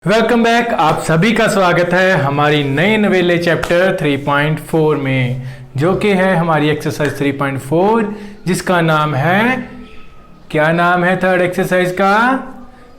Welcome back. आप सभी का स्वागत है हमारी नए नवेले चैप्टर 3.4 में, जो कि है हमारी एक्सरसाइज 3.4, जिसका नाम है, क्या नाम है थर्ड एक्सरसाइज का?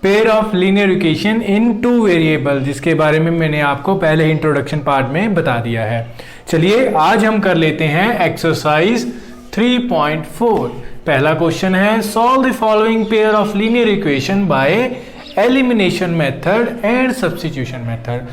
Pair of linear equation in two variable, जिसके बारे में मैंने आपको पहले ही इंट्रोडक्शन पार्ट में बता दिया है। चलिए आज हम कर लेते हैं एक्सरसाइज 3.4। पहला क्वेश्चन है, solve the following pair of linear equation by elimination method and substitution method.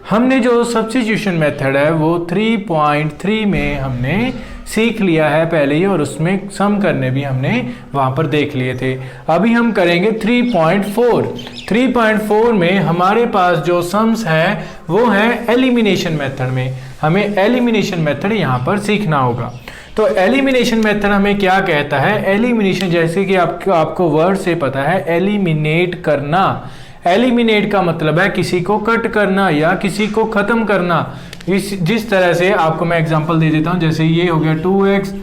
हमने जो सब्स्टिट्यूशन मेथड है वो 3.3 में हमने सीख लिया है पहले ही, और उसमें सम करने भी हमने वहां पर देख लिए थे। अभी हम करेंगे 3.4। 3.4 में हमारे पास जो सम्स है वो है एलिमिनेशन मेथड में। हमें एलिमिनेशन मेथड यहाँ पर सीखना होगा। तो एलिमिनेशन मेथड हमें क्या कहता है? एलिमिनेशन, जैसे कि आपको वर्ड से पता है, एलिमिनेट करना। एलिमिनेट का मतलब है किसी को कट करना या किसी को खत्म करना। जिस तरह से आपको मैं एग्जांपल दे देता हूं, जैसे ये हो गया 2x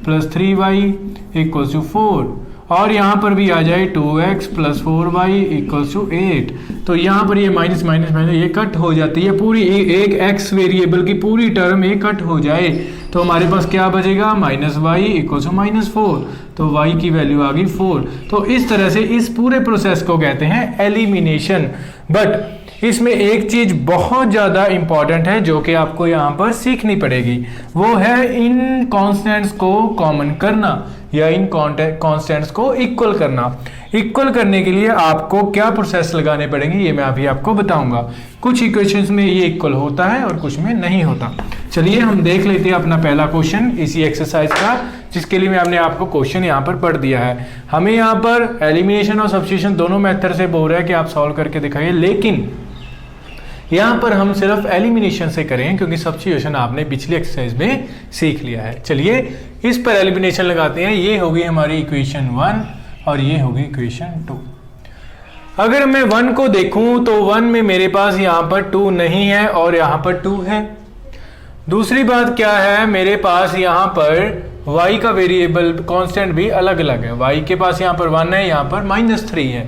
+ 3y = 4, और यहाँ पर भी आ जाए 2x + 4y = 8। तो यहाँ पर ये माइनस माइनस माइनस ये कट हो जाती है, पूरी एक x वेरिएबल की पूरी टर्म ये कट हो जाए तो हमारे पास क्या बचेगा? -y = -4। तो y की वैल्यू आ गई 4। तो इस तरह से इस पूरे प्रोसेस को कहते हैं एलिमिनेशन। बट इसमें एक चीज बहुत ज्यादा इंपॉर्टेंट है जो कि आपको यहाँ पर सीखनी पड़ेगी, वो है इन कॉन्स्टेंट्स को कॉमन करना या इन कॉन्स्टेंट्स को इक्वल करना। इक्वल करने के लिए आपको क्या प्रोसेस लगाने पड़ेंगे ये मैं अभी आपको बताऊंगा। कुछ इक्वेशंस में ये इक्वल होता है और कुछ में नहीं होता। चलिए हम देख लेते हैं अपना पहला क्वेश्चन इसी एक्सरसाइज का, जिसके लिए मैंने आपको क्वेश्चन यहाँ पर पढ़ दिया है। हमें यहाँ पर एलिमिनेशन और सब्स्टिट्यूशन दोनों मेथड से बोल रहा है कि आप सॉल्व करके दिखाइए, लेकिन यहाँ पर हम सिर्फ एलिमिनेशन से करें क्योंकि सब्स्टिट्यूशन आपने पिछली एक्सरसाइज में सीख लिया है। चलिए इस पर एलिमिनेशन लगाते हैं। ये होगी हमारी इक्वेशन 1 और ये होगी इक्वेशन 2। अगर मैं 1 को देखूं तो 1 में मेरे पास यहाँ पर 2 नहीं है और यहाँ पर 2 है। दूसरी बात क्या है, मेरे पास यहाँ पर y का वेरिएबल कांस्टेंट भी अलग अलग है। y के पास यहाँ पर 1 है, यहाँ पर -3 है।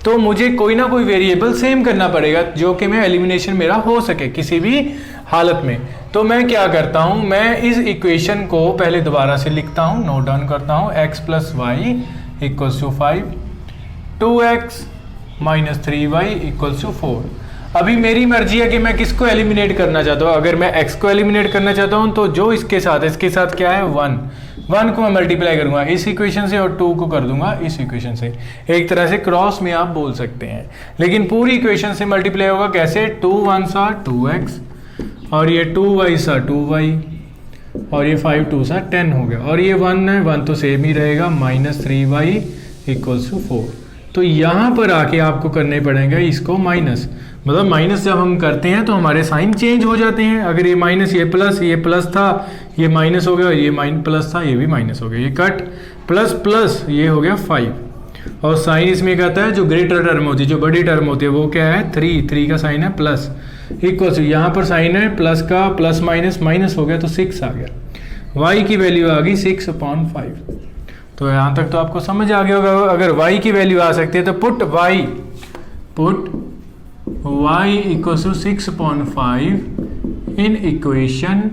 तो मुझे कोई ना कोई वेरिएबल सेम करना पड़ेगा जो कि मैं एलिमिनेशन मेरा हो सके किसी भी हालत में। तो मैं क्या करता हूं, मैं इस इक्वेशन को पहले दोबारा से लिखता हूं, नोट डाउन करता हूं। x + y = 5, 2x - 3y = 4। अभी मेरी मर्जी है कि मैं किसको एलिमिनेट करना चाहता हूँ। अगर मैं x को एलिमिनेट करना चाहता हूँ तो जो इसके साथ क्या है 1 को मैं मल्टीप्लाई करूंगा इस इक्वेशन से और 2 को कर दूंगा इस इक्वेशन से। एक तरह से क्रॉस में आप बोल सकते हैं, लेकिन पूरी इक्वेशन से मल्टीप्लाई होगा कैसे? 2 1 सा 2x और ये 2 y सा 2y और ये 5 2 सा 10 हो गया, और ये 1 है, 1 तो सेम ही रहेगा, -3y = 4। तो यहाँ पर आके आपको करने पड़ेगा इसको माइनस, मतलब माइनस जब हम करते हैं तो हमारे साइन चेंज हो जाते हैं। अगर ये माइनस ये प्लस था, ये माइनस हो गया, ये प्लस था, ये भी माइनस हो गया, ये कट प्लस ये हो गया 5। और साइन इसमें कहता है जो ग्रेटर टर्म होती है, जो बड़ी टर्म होती है वो क्या है? 3 का साइन है प्लस, इक्वल यहाँ पर साइन है प्लस का, प्लस माइनस हो गया तो 6 आ गया। y की वैल्यू आ गई 6/5। तो यहाँ तक तो आपको समझ आ गया होगा। अगर y की वैल्यू आ सकती है तो पुट y = 6/5 इन इक्वेशन,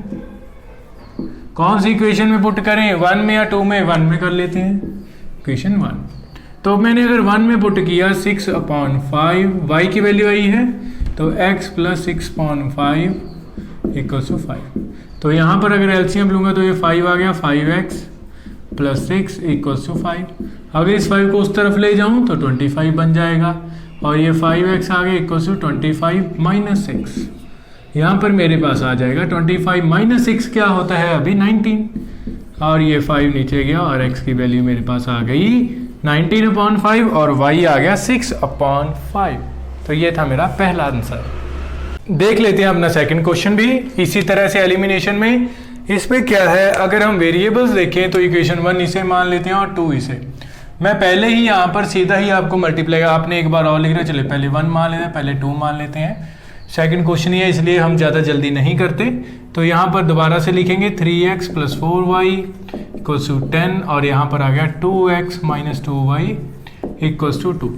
कौन सी इक्वेशन में पुट करें? 1 में या 2 में? 1 में कर लेते हैं, इक्वेशन 1। तो मैंने अगर 1 में पुट किया 6/5, y की वैल्यू आई है तो x + 6/5 = 5। तो यहाँ पर अगर एलसीएम लूंगा तो ये 5 आ गया, 5x + 6 = 5। अगर इस 5 को उस तरफ ले जाऊं तो 25 बन जाएगा, और ये 5x आ गया = 25 - 6। यहाँ पर मेरे पास आ जाएगा 25 - 6 क्या होता है अभी? 19, और ये 5 नीचे गया और x की वैल्यू मेरे पास आ गई 19/5 और y आ गया 6/5। तो ये था मेरा पहला आंसर। देख लेते हैं अपना सेकंड क्वेश्चन भी इसी तरह से एलिमिनेशन में। इसमें क्या है, अगर हम वेरिएबल्स देखें तो इक्वेशन 1 इसे मान लेते हैं और 2 इसे। मैं पहले ही यहाँ पर सीधा ही आपको मल्टीप्लाई, आपने एक बार और लिख रहा, चले पहले 1 मान लेते हैं, पहले 2 मान लेते हैं। सेकंड क्वेश्चन ही है इसलिए हम ज़्यादा जल्दी नहीं करते। तो यहाँ पर दोबारा से लिखेंगे 3x + 4y = 10, और यहाँ पर आ गया 2x - 2y = 2।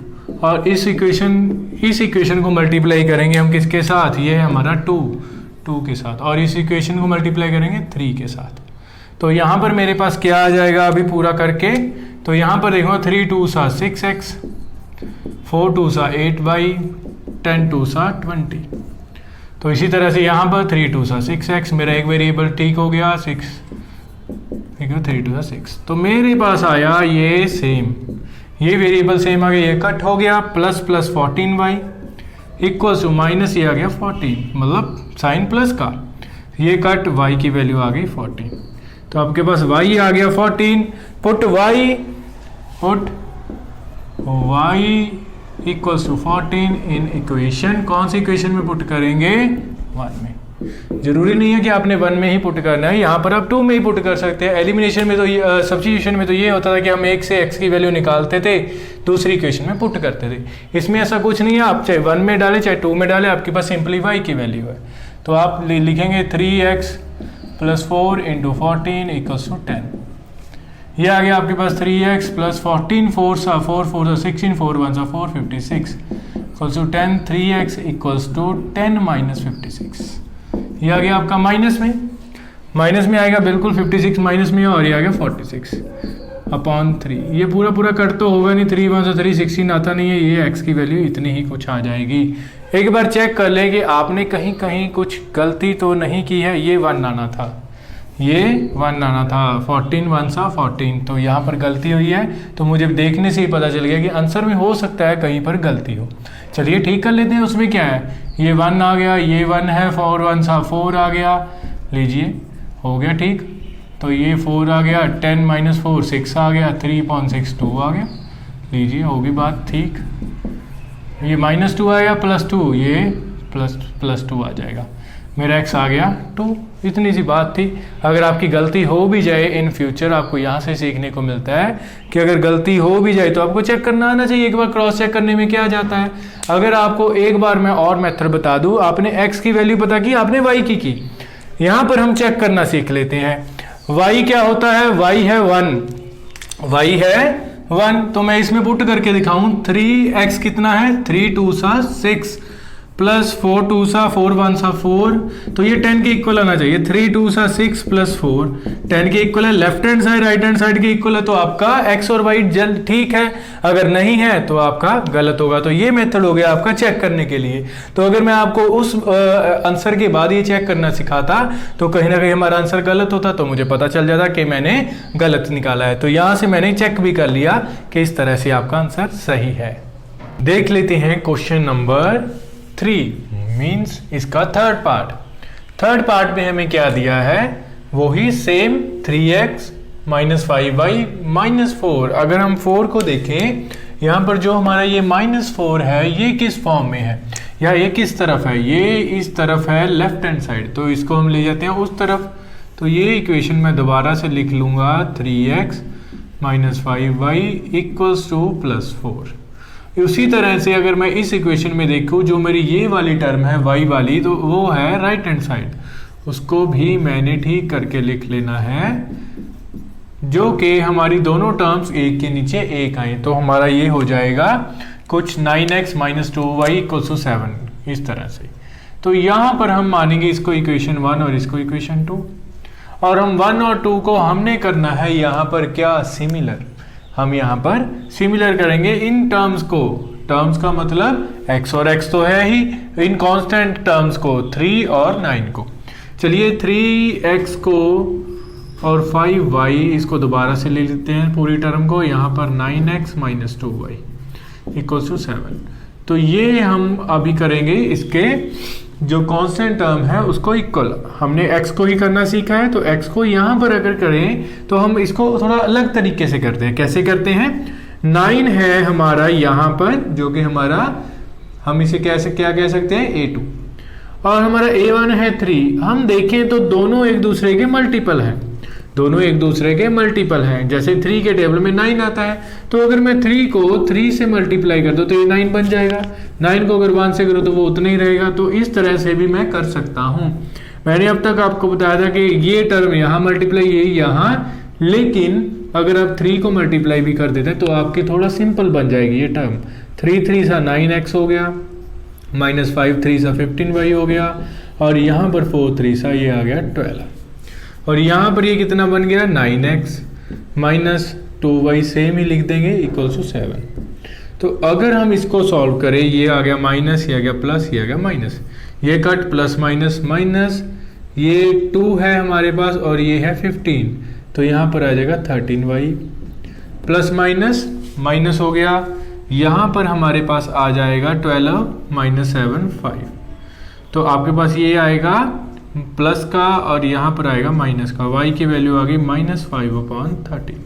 और इस इक्वेशन को मल्टीप्लाई करेंगे हम किसके साथ, ये है हमारा 2 के साथ, और इस इक्वेशन को मल्टीप्लाई करेंगे 3 के साथ। तो यहाँ पर मेरे पास क्या आ जाएगा अभी पूरा करके, तो यहाँ पर देखो 3 2 सा 6x, 4 2 सा 8y, 10 2 सा 20। तो इसी तरह से यहाँ पर 3 2 सा 6x, मेरा एक वेरिएबल ठीक हो गया 6, ठीक है 3 2 सा 6। तो मेरे पास आया ये सेम, ये वेरिएबल सेम आ गया, ये कट हो गया, plus 14y equals to minus ये आ गया 14, मतलब साइन प्लस का, ये कट y की वैल्यू आ गई 14। तो आपके पास y आ गया 14, पुट y इक्वल्स टू 14 इन इक्वेशन, कौन सी इक्वेशन में पुट करेंगे, 1 में। जरूरी नहीं है कि आपने 1 में ही पुट करना है, यहाँ पर आप 2 में ही पुट कर सकते हैं। एलिमिनेशन में तो सब्स्टिट्यूशन में तो ये होता था कि हम 1 से x की वैल्यू निकालते थे, दूसरी इक्वेशन में पुट करते थे। इसमें ऐसा कुछ नहीं है, आप चाहे 1 में डालें चाहे 2 में डालें, आपके पास सिंपली y की वैल्यू है। तो आप लिखेंगे 3x + 4 × 14 = 10। ये आ गया आपके पास 3x + 14 4 सा 4 4 सा 16 4 1 सा 4 56 = 10, 3x = 10 - 56। ये आ गया आपका माइनस में आएगा बिल्कुल 56 माइनस में, और ये आ गया 46/3। ये पूरा कट तो होगा नहीं, 3 1 3 16 आता नहीं है, ये x की वैल्यू इतनी ही कुछ आ जाएगी। एक बार चेक कर ले कि आपने कहीं कुछ गलती तो नहीं की है। ये 1 आना था, ये 1 आना था, 14 1 सा 14, तो यहाँ पर गलती हुई है। तो मुझे देखने से ही पता चल गया कि आंसर में हो सकता है कहीं पर गलती हो। चलिए ठीक कर लेते हैं, उसमें क्या है, ये 1 आ गया, ये 1 है, 4 1 सा 4 आ गया, लीजिए हो गया ठीक। तो ये 4 आ गया, 10 - 4 6 आ गया, 3.62 आ गया, लीजिए होगी बात ठीक। ये -2 आया, +2, ये +2 आ जाएगा, मेरा x आ गया 2। इतनी सी बात थी। अगर आपकी गलती हो भी जाए इन फ्यूचर, आपको यहाँ से सीखने को मिलता है कि अगर गलती हो भी जाए तो आपको चेक करना आना चाहिए। एक बार क्रॉस चेक करने में क्या जाता है। अगर आपको एक बार मैं और मेथड बता दूं, आपने x की वैल्यू पता की, आपने y की, यहाँ पर हम चेक करना सीख लेते हैं। y क्या होता है, y है 1, तो मैं इसमें पुट करके दिखाऊं, 3x कितना है, 3 2 सा 6 + 4 2 सा 4 1 सा 4, तो ये 10 के इक्वल आना चाहिए। 3 2 सा 6 + 4 10 के इक्वल है। Left hand side right hand side के इक्वल है, तो आपका x और y जल्द ठीक है, अगर नहीं है तो आपका गलत होगा। तो ये मेथड हो गया आपका चेक करने के लिए। तो अगर मैं आपको उस आंसर के बाद ये चेक करना सिखाता तो कहीं ना कहीं हमारा आंसर गलत होता, तो मुझे पता चल जाता कि मैंने गलत निकाला है। तो यहाँ से मैंने चेक भी कर लिया कि इस तरह से आपका आंसर सही है। देख लेते हैं क्वेश्चन नंबर 3 मीन्स इसका थर्ड पार्ट में हमें क्या दिया है, वही सेम 3x - 5y - 4। अगर हम 4 को देखें, यहाँ पर जो हमारा ये -4 है, ये किस फॉर्म में है, या ये किस तरफ है, ये इस तरफ है लेफ्ट हैंड साइड, तो इसको हम ले जाते हैं उस तरफ। तो ये इक्वेशन मैं दोबारा से लिख लूंगा, 3x - 5y = +4। उसी तरह से अगर मैं इस इक्वेशन में देखूं, जो मेरी ये वाली टर्म है y वाली, तो वो है राइट हैंड साइड, उसको भी मैंने ठीक करके लिख लेना है, जो कि हमारी दोनों टर्म्स एक के नीचे एक आए। तो हमारा ये हो जाएगा कुछ 9x - 2y = 7, इस तरह से। तो यहाँ पर हम मानेंगे इसको इक्वेशन 1 और इसको इक्वेशन 2, और हम 1 और 2 को हमने करना है यहाँ पर क्या, सिमिलर। हम यहाँ पर सिमिलर करेंगे इन टर्म्स को, टर्म्स का मतलब x और x तो है ही, इन कांस्टेंट टर्म्स को 3 और 9 को। चलिए 3x को और 5y इसको दोबारा से ले लेते हैं पूरी टर्म को, यहाँ पर 9x - 2y = 7। तो ये हम अभी करेंगे इसके जो कांस्टेंट टर्म है उसको इक्वल। हमने x को ही करना सीखा है, तो x को यहाँ पर अगर करें तो हम इसको थोड़ा अलग तरीके से करते हैं। कैसे करते हैं, 9 है हमारा यहाँ पर, जो कि हमारा, हम इसे कैसे क्या कह सकते हैं, a2, और हमारा a1 है 3। हम देखें तो दोनों एक दूसरे के मल्टीपल हैं, जैसे 3 के टेबल में 9 आता है, तो अगर मैं 3 को 3 से मल्टीप्लाई कर दूं तो ये 9 बन जाएगा। 9 को अगर 1 से करूँ तो वो उतना ही रहेगा। तो इस तरह से भी मैं कर सकता हूँ। मैंने अब तक आपको बताया था कि ये टर्म यहाँ मल्टीप्लाई, ये यहाँ, लेकिन अगर आप 3 को मल्टीप्लाई भी कर देते हैं तो आपके थोड़ा सिंपल बन जाएगी ये टर्म। 3 3 सा 9x हो गया, माइनस 5 3 सा 15y हो गया, और यहाँ पर 4 3 सा ये आ गया 12, और यहाँ पर ये कितना बन गया 9x माइनस 2y सेम ही लिख देंगे इक्वल्स टू 7। तो अगर हम इसको सॉल्व करें, ये आ गया माइनस, ये आ गया प्लस, ये आ गया माइनस, ये कट प्लस माइनस माइनस, ये 2 है हमारे पास और ये है 15, तो यहाँ पर आ जाएगा 13y प्लस माइनस माइनस हो गया, यहाँ पर हमारे पास आ जाएगा 12 माइनस 7 5, तो आपके पास ये आएगा प्लस का और यहाँ पर आएगा माइनस का, y की वैल्यू आ गई माइनस 5/13,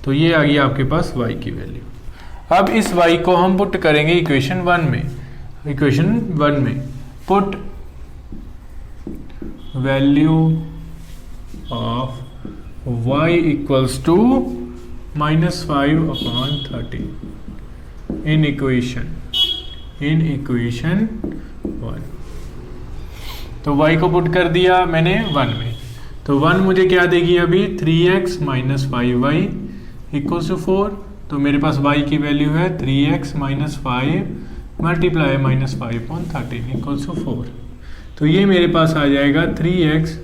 तो ये आ गई आपके पास y की वैल्यू। अब इस y को हम पुट करेंगे इक्वेशन 1 में। इक्वेशन 1 में put value of y equals to minus 5/13 in equation 1। तो y को पुट कर दिया मैंने 1 में, तो 1 मुझे क्या देगी अभी 3x minus 5y equals to 4, तो मेरे पास y की वैल्यू है 3x minus 5 multiply minus 5/13 equals to 4, तो ये मेरे पास आ जाएगा 3x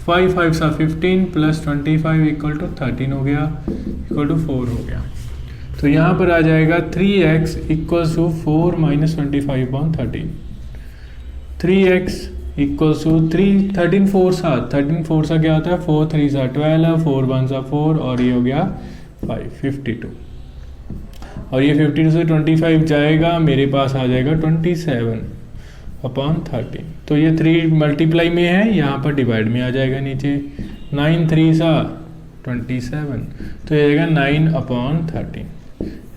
5 5 सा 15 प्लस 25 इक्वल टू 13 हो गया, इक्वल टू 4 हो गया, तो यहाँ पर आ जाएगा 3x equals to 4 minus 25/13, 3x equals to 13 4 सा क्या होता है 4 3 सा 12, 4 1 सा 4, और ये हो गया 5 52, और ये 52 से 25 जाएगा, मेरे पास आ जाएगा 27/13, तो ये 3 मल्टीप्लाई में है, यहाँ पर डिवाइड में आ जाएगा नीचे, 9 3 सा 27, तो ये आएगा 9/13,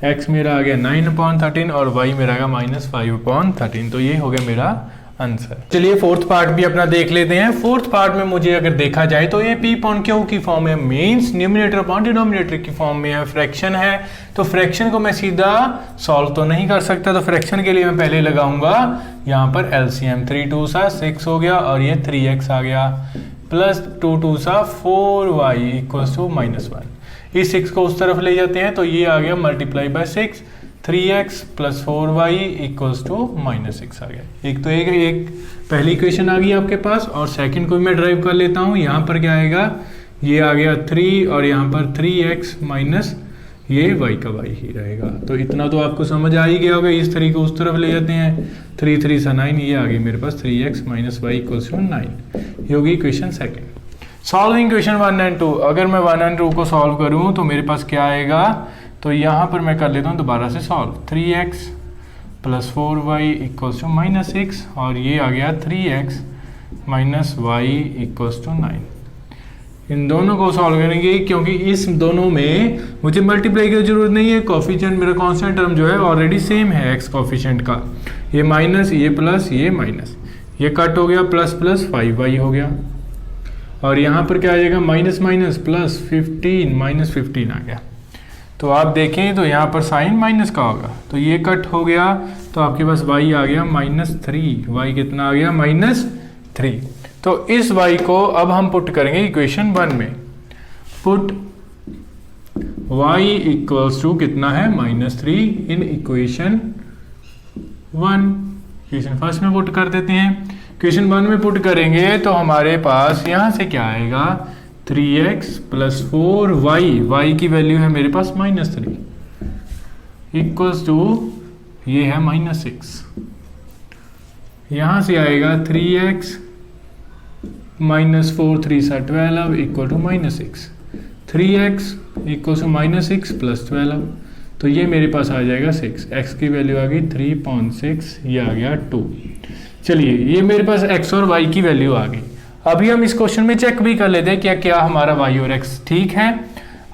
x मेरा आ गया 9/13 और y मेरा आ गया माइनस 5/13, तो ये हो गया मेरा आंसर। चलिए फोर्थ पार्ट भी अपना देख लेते हैं। फोर्थ पार्ट में मुझे अगर देखा जाए तो ये P/Q की फॉर्म है, मीन्स न्यूमरेटर अपॉन डिनोमिनेटर की फॉर्म में है, फ्रैक्शन है, तो फ्रैक्शन को मैं सीधा सॉल्व तो नहीं कर सकता, तो फ्रैक्शन के लिए मैं पहले लगाऊंगा यहाँ पर एलसीएम, 3 2 सा 6 हो गया, और ये 3x आ गया, प्लस 2 2 सा 4y इक्वल्स टू माइनस 1, इस 6 को उस तरफ ले जाते हैं, तो ये आ गया multiply by 6, 3x plus 4y equals to minus 6 आ गया। एक तो एक पहली इक्वेशन आ गई आपके पास, और सेकंड को भी मैं ड्राइव कर लेता हूँ। यहाँ पर क्या आएगा, ये आ गया 3 और यहाँ पर 3x माइनस ये y का y ही रहेगा, तो इतना तो आपको समझ आ ही गया होगा। इस तरीके उस तरफ ले जाते हैं, 3 3 सा 9, ये आ गई मेरे पास 3x minus y equals to 9, ये होगी equation second. Solving equation 1 and 2, अगर मैं 1 एंड 2 को सॉल्व करूँ तो मेरे पास क्या आएगा, तो यहाँ पर मैं कर लेता हूँ दोबारा से solve, 3x plus 4y equals to minus 6, और ये आ गया 3x minus y equals to 9। इन दोनों को सॉल्व करेंगे क्योंकि इस दोनों में मुझे मल्टीप्लाई की जरूरत नहीं है, कोफिशिएंट मेरा कांस्टेंट टर्म जो है ऑलरेडी सेम है x कोफिशिएंट का, ये माइनस ये प्लस ये माइनस, ये कट हो गया, प्लस प्लस 5y हो गया, और यहाँ पर क्या आ जाएगा माइनस माइनस प्लस 15 माइनस 15 आ गया। तो आप देखें तो यहाँ पर साइन माइनस का होगा, तो ये कट हो गया, तो आपके पास y आ गया -3, y कितना आ गया -3। तो इस y को अब हम पुट करेंगे इक्वेशन 1 में, पुट y इक्वल्स टू कितना है -3 इन इक्वेशन 1। इक्वेशन फर्स्ट में पुट कर देते हैं, इक्वेशन 1 में पुट करेंगे तो हमारे पास यहाँ से क्या आएगा 3x प्लस 4y, y की वैल्यू है मेरे पास -3 इक्वल्स टू ये है -6, यहाँ से आएगा 3x माइनस 4 3 सा 12 equal to -6, 3x equal to -6 plus 12, तो ये मेरे पास आ जाएगा 6, x की वैल्यू आ गई 3.6, ये आ गया 2। चलिए ये मेरे पास x और y की वैल्यू आ गई। अभी हम इस क्वेश्चन में चेक भी कर लेते हैं क्या क्या हमारा y और x ठीक है।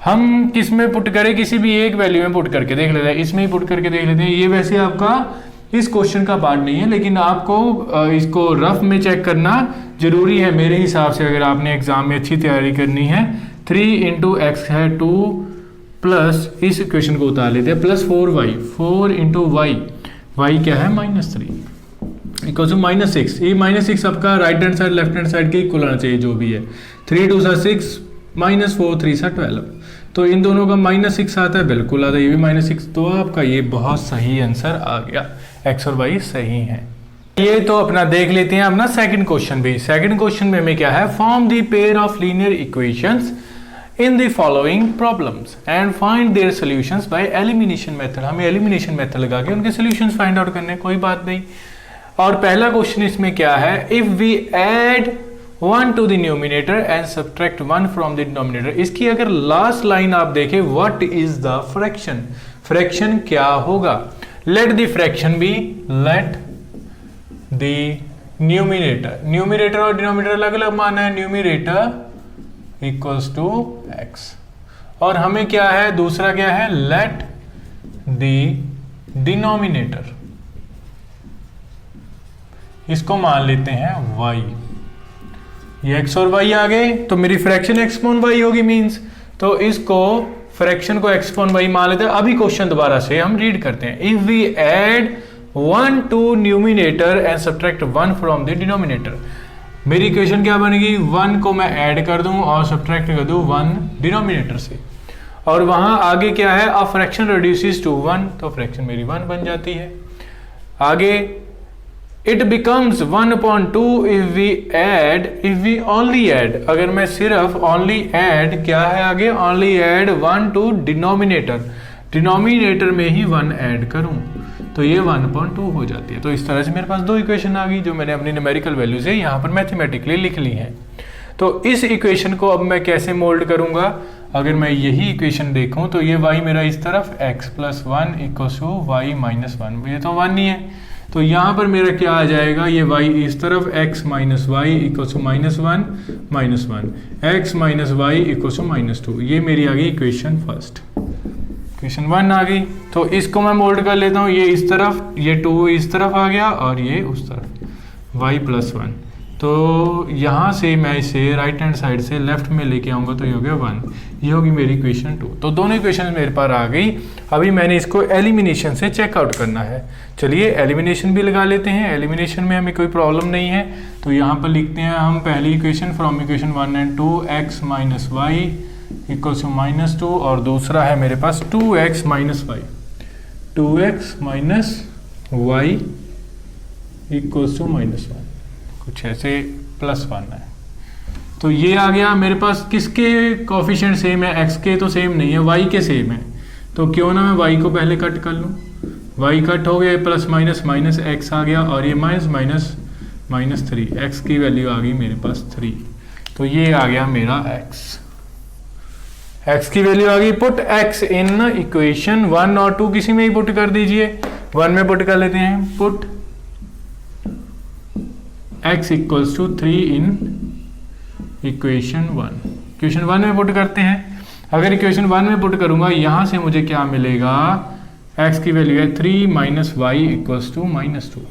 हम किस में पुट करें, किसी भी एक वैल्यू में पुट करके देख लेते हैं, इसमें ही पुट करके देख लेते हैं। ये वैसे आपका इस क्वेश्चन का पार्ट नहीं है, लेकिन आपको इसको रफ में चेक करना जरूरी है मेरे हिसाब से, अगर आपने एग्जाम में अच्छी तैयारी करनी है। 3 इंटू एक्स है 2 प्लस, इस इक्वेशन को उतार लेते हैं, plus 4y, 4 into Y, Y क्या है -3 इक्वल टू -6। ये -6 आपका right hand side left hand side के इक्वल आना चाहिए जो भी है। 3 2 सा 6 -4 3 सा 12, तो इन दोनों का -6 आता है, बिल्कुल आता है, ये भी -6, तो आपका ये बहुत सही आंसर आ गया, एक्स और वाई सही है। ये तो अपना देख लेते हैं अपना सेकंड क्वेश्चन भी। सेकंड क्वेश्चन में हमें क्या है, form the pair of linear equations in the following problems and find their solutions by elimination method. हमें एलिमिनेशन मेथड लगा के उनके सॉल्यूशंस फाइंड आउट करने, कोई बात नहीं। और पहला क्वेश्चन इसमें क्या है, if we add 1 to the numerator and subtract 1 from the denominator. इसकी अगर लास्ट लाइन आप देखें, what is the fraction, fraction क्या होगा। Let the fraction be, let the numerator, numerator और डिनोमिनेटर अलग अलग माना है, न्यूमिनेटर इक्वल्स टू एक्स, और हमें क्या है दूसरा क्या है, लेट द डिनोमिनेटर, इसको मान लेते हैं y। ये x और y आ गए, तो मेरी फ्रैक्शन x अपॉन y होगी मींस, तो इसको फ्रैक्शन को x अपॉन y मान लेते हैं। अभी क्वेश्चन दोबारा से हम रीड करते हैं, if we add 1 to numerator and subtract 1 from the denominator. मेरी इक्वेशन क्या बनेगी, 1 को मैं ऐड कर दूं और सब्ट्रैक्ट कर दूं 1 डिनोमिनेटर से, और वहां आगे क्या है, अ फ्रैक्शन रिड्यूसेस टू 1, तो फ्रैक्शन मेरी 1 बन जाती है। आगे it becomes 1/2 if we only add, अगर मैं सिर्फ ओनली ऐड क्या है आगे, only add 1 to denominator, denominator में ही 1 ऐड करूं तो ये 1/2 हो जाती है। तो इस तरह से मेरे पास दो इक्वेशन आ गई जो मैंने अपनी न्यूमेरिकल वैल्यू से यहाँ पर मैथमेटिकली लिख ली है। तो इस इक्वेशन को अब मैं कैसे मोल्ड करूंगा, अगर मैं यही इक्वेशन देखूं तो ये y मेरा इस तरफ x + 1 इक्वल्स टू y - 1, ये तो 1 ही है, तो यहाँ पर मेरा क्या आ जाएगा, ये y इस तरफ x - y equals to -1 - 1, x - y equals to -2, ये मेरी आ गई इक्वेशन फर्स्ट, इक्वेशन 1 आ गई। तो इसको मैं मोल्ड कर लेता हूँ, ये इस तरफ, ये 2 इस तरफ आ गया और ये उस तरफ y + 1, तो यहाँ से मैं इसे राइट हैंड साइड से लेफ्ट में लेके आऊँगा तो ये हो गया 1, ये होगी मेरी इक्वेशन 2। तो दोनों इक्वेशन मेरे पास आ गई। अभी मैंने इसको एलिमिनेशन से चेकआउट करना है, चलिए एलिमिनेशन भी लगा लेते हैं। एलिमिनेशन में हमें कोई प्रॉब्लम नहीं है, तो यहाँ पर लिखते हैं हम पहली equation from equation 1 and 2, x - y equals to -2, और दूसरा है मेरे पास 2x - y, 2x - y equals to -1, कुछ ऐसे +1 है। तो ये आ गया मेरे पास, किसके कोफिशिएंट सेम है, x के तो सेम नहीं है, y के सेम है, तो क्यों ना मैं y को पहले कट कर लूँ, y कट हो गया, +- x आ गया, और ये -3, x की वैल्यू आ गई मेरे पास 3, तो ये आ गया मेरा x की वैल्यू आ गई। पुट x इन इक्वेशन 1 और 2, किसी में ही पुट कर दीजिए, 1 में पुट कर लेते हैं, put x equals to 3 in equation 1, equation 1 में पुट करते हैं। अगर इक्वेशन 1 में पुट करूंगा, यहां से मुझे क्या मिलेगा, x की वैल्यू है 3 - y इक्वल्स टू -2,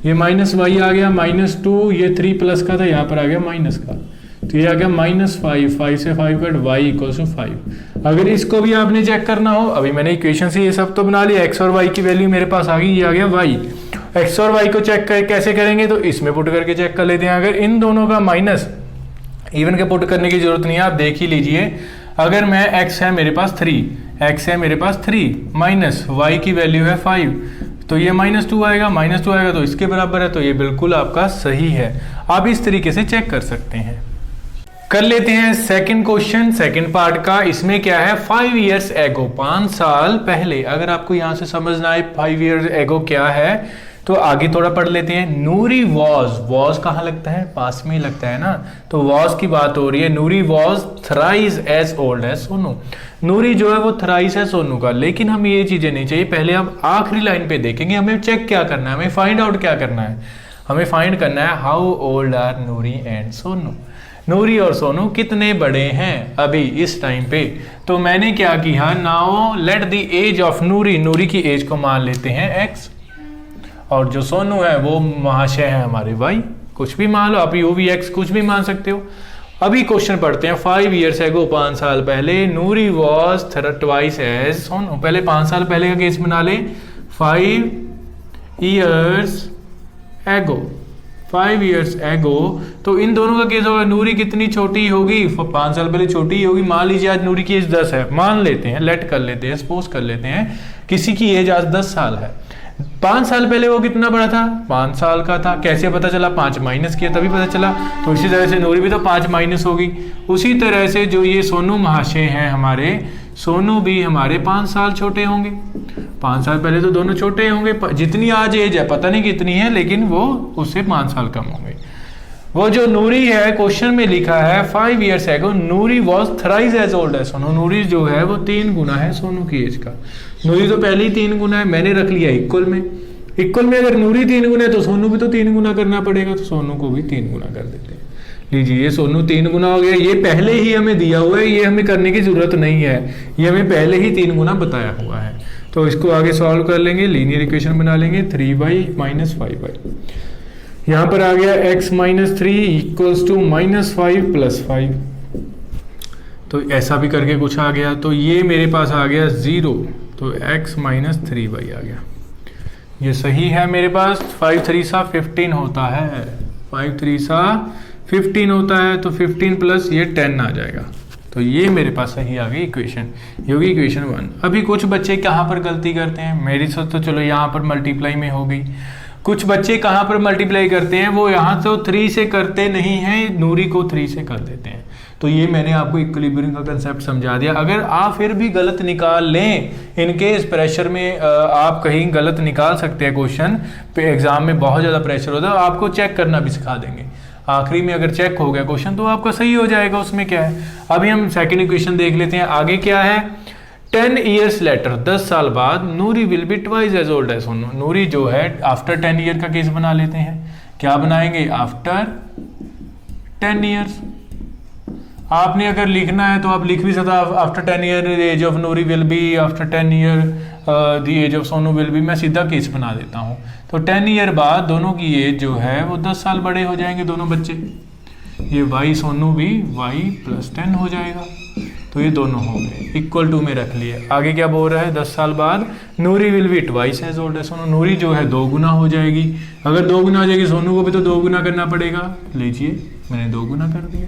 ये -y आ गया, -2, ये 3 प्लस का था, यहाँ पर आ गया माइनस का, तो ये आ गया -5, 5 से 5 कट, y इक्वल्स टू 5। अगर इसको भी आपने चेक करना हो, अभी मैंने इक्वेशन से ये सब तो बना लिया, x और y की वैल्यू मेरे पास आ गई, ये आ गया y। x और y को चेक कैसे करेंगे, तो इसमें पुट करके चेक कर लेते हैं। अगर इन दोनों का माइनस, इवन के पुट करने की जरूरत नहीं है, आप देख ही लीजिए। अगर मैं x है मेरे पास 3 माइनस y की वैल्यू है 5, तो ये -2 आएगा, तो इसके बराबर है, तो ये बिल्कुल आपका सही है। आप इस तरीके से चेक कर सकते हैं। कर लेते हैं सेकंड क्वेश्चन, सेकंड पार्ट का। इसमें क्या है, 5 years ago, 5 साल पहले। अगर आपको यहां से समझना है 5 years ago क्या है, तो आगे थोड़ा पढ़ लेते हैं। नूरी वॉज कहाँ लगता है, पास में ही लगता है ना, तो वॉज की बात हो रही है। Noori was thrice as old as Sonu, Noori जो है वो थ्राइस है सोनू का। लेकिन हमें ये चीजें नहीं चाहिए, पहले हम आखिरी लाइन पे देखेंगे। हमें चेक क्या करना है, हमें फाइंड आउट क्या करना है, हमें फाइंड करना है how old are Noori and Sonu, Noori और सोनू कितने बड़े हैं अभी इस टाइम पे। तो मैंने क्या किया, now let the age of Noori, Noori की एज को मान लेते हैं x, और जो सोनू है वो महाशय है हमारे y, कुछ भी मान लो आप, u v x कुछ भी मान सकते हो। अभी क्वेश्चन पढ़ते हैं। 5 years ago, 5 साल पहले, नूरी वॉज ट्वाइस एज सोनू। पहले 5 साल पहले का केस बना ले, 5 years ago, 5 years ago, तो इन दोनों का केस होगा, नूरी कितनी छोटी होगी, 5 साल पहले छोटी ही होगी। मान लीजिए आज नूरी की एज 10 है, मान लेते हैं, लेट कर लेते हैं, सपोज कर लेते हैं किसी की एज आज 10 साल है। 5 साल पहले वो कितना बड़ा था, 5 साल का था। कैसे पता चला, 5 माइनस किया तभी पता चला। तो इसी तरह से नूरी भी तो 5 माइनस होगी। उसी तरह से जो ये सोनू महाशय हैं हमारे, सोनू भी हमारे 5 साल छोटे होंगे। 5 साल पहले तो दोनों छोटे होंगे, जितनी आज एज है पता नहीं कितनी है, लेकिन वो उससे 5 साल कम होंगे। वो जो नूरी है क्वेश्चन में लिखा है 5 years ago Noori was thrice as old as Sonu. Noori जो है वो 3 गुना है सोनू की एज का। नूरी तो पहले ही 3 गुना है, मैंने रख लिया इक्वल में। इक्वल में अगर नूरी 3 गुना है तो सोनू भी तो 3 गुना करना पड़ेगा, तो सोनू को भी 3 गुना कर देते हैं। लीजिए ये सोनू 3 गुना हो गया, ये पहले ही हमें दिया हुआ है, ये हमें करने की जरूरत नहीं है, ये हमें पहले ही 3 गुना बताया हुआ है। तो इसको आगे सॉल्व कर लेंगे, लीनियर इक्वेशन बना लेंगे 3y माइनस 5y। यहाँ पर आ गया x minus 3 equals to minus 5 plus 5। तो ऐसा भी करके कुछ आ गया, तो ये मेरे पास आ गया 0, तो x माइनस 3y आ गया। ये सही है मेरे पास। 5 3 सा 15 होता है, 5 3 सा 15 होता है, तो 15 प्लस ये 10 आ जाएगा। तो ये मेरे पास सही आ गई इक्वेशन, ये होगी इक्वेशन 1। अभी कुछ बच्चे कहाँ पर गलती करते हैं, मेरी सोच तो चलो यहाँ पर मल्टीप्लाई में हो गई। कुछ बच्चे कहाँ पर मल्टीप्लाई करते हैं, वो यहाँ तो 3 से करते नहीं हैं, नूरी को 3 से कर देते हैं। तो ये मैंने आपको इक्विलिब्रियम का कंसेप्ट समझा दिया। अगर आप फिर भी गलत निकाल लें, इनके इस प्रेशर में आप कहीं गलत निकाल सकते हैं क्वेश्चन पे, एग्जाम में बहुत ज़्यादा प्रेशर होता है, आपको चेक करना भी सिखा देंगे। आखिरी में अगर चेक हो गया क्वेश्चन तो आपका सही हो जाएगा, उसमें क्या है। अभी हम सेकेंड इक्वेशन देख लेते हैं, आगे क्या है। 10 years later 10 साल बाद Noori will be twice as old as Sonu. Noori जो है आफ्टर 10 ईयर का केस बना लेते हैं। क्या बनाएंगे, आफ्टर 10 years। आपने अगर लिखना है तो आप लिख भी सकते, after 10 year age of Noori will be, after 10 year the age of Sonu will be. मैं सीधा केस बना देता हूँ। तो 10 ईयर बाद दोनों की एज जो है वो 10 साल बड़े हो जाएंगे दोनों बच्चे। ये y सोनू भी y प्लस 10 हो जाएगा। तो ये दोनों हो गए, इक्वल टू में रख लिए। आगे क्या बोल रहा है, 10 साल बाद Noori will be twice as old as Sonu. Noori जो है 2 गुना हो जाएगी। अगर 2 गुना हो जाएगी, सोनू को भी तो 2 गुना करना पड़ेगा। लीजिए मैंने 2 गुना कर दिया।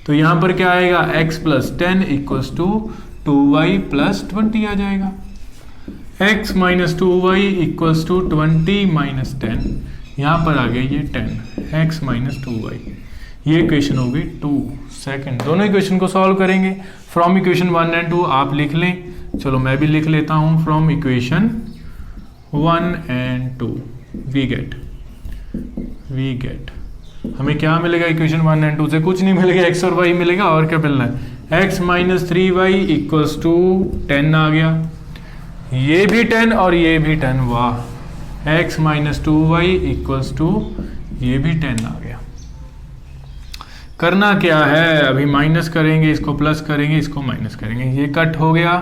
तो यहाँ पर क्या आएगा, x plus 10 equals to 2y plus 20 आ जाएगा। x minus 2y equals to 20 minus 10। यहाँ पर आ गया ये 10, x माइनस 2y। ये इक्वेशन होगी 2 सेकंड। दोनों इक्वेशन को सॉल्व करेंगे। फ्रॉम इक्वेशन 1 एंड 2 आप लिख लें, चलो मैं भी लिख लेता हूँ। From equation 1 and 2 we get हमें क्या मिलेगा, इक्वेशन 1 एंड 2 से कुछ नहीं मिलेगा, x और y मिलेगा। और क्या मिलना है, x minus 3y equals to 10 आ गया। ये भी 10 और ये भी 10, वाह। x minus 2y equals to ये भी 10 आ गया। करना क्या है, अभी माइनस करेंगे, इसको प्लस करेंगे, इसको माइनस करेंगे, ये कट हो गया।